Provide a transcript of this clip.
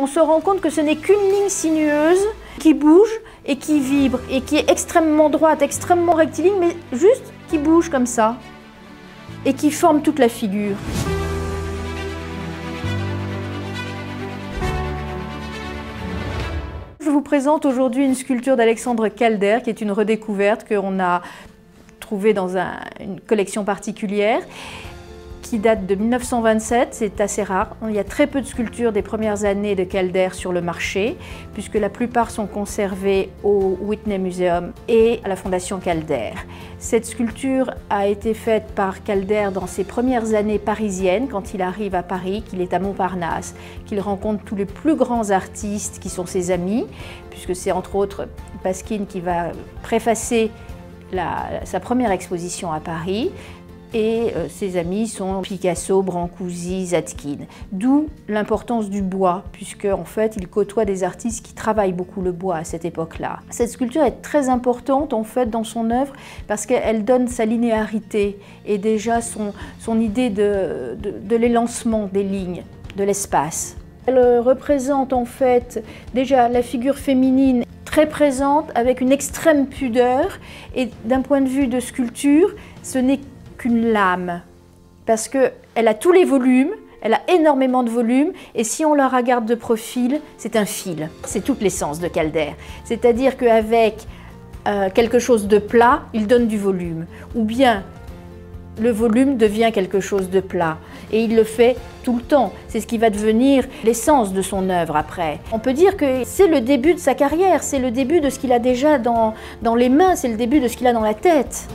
on se rend compte que ce n'est qu'une ligne sinueuse qui bouge et qui vibre et qui est extrêmement droite, extrêmement rectiligne, mais juste qui bouge comme ça et qui forme toute la figure. Je vous présente aujourd'hui une sculpture d'Alexandre Calder qui est une redécouverte qu'on a trouvée dans une collection particulière qui date de 1927, c'est assez rare. Il y a très peu de sculptures des premières années de Calder sur le marché, puisque la plupart sont conservées au Whitney Museum et à la Fondation Calder. Cette sculpture a été faite par Calder dans ses premières années parisiennes, quand il arrive à Paris, qu'il est à Montparnasse, qu'il rencontre tous les plus grands artistes qui sont ses amis, puisque c'est entre autres Pasquine qui va préfacer sa première exposition à Paris. Et ses amis sont Picasso, Brancusi, Zadkine. D'où l'importance du bois, puisque en fait, il côtoie des artistes qui travaillent beaucoup le bois à cette époque-là. Cette sculpture est très importante en fait dans son œuvre parce qu'elle donne sa linéarité et déjà son idée de l'élancement des lignes, de l'espace. Elle représente en fait déjà la figure féminine très présente avec une extrême pudeur et d'un point de vue de sculpture, ce n'est qu'une lame, parce qu'elle a tous les volumes, elle a énormément de volume, et si on la regarde de profil, c'est un fil. C'est toute l'essence de Calder. C'est-à-dire qu'avec quelque chose de plat, il donne du volume. Ou bien, le volume devient quelque chose de plat. Et il le fait tout le temps. C'est ce qui va devenir l'essence de son œuvre après. On peut dire que c'est le début de sa carrière, c'est le début de ce qu'il a déjà dans les mains, c'est le début de ce qu'il a dans la tête.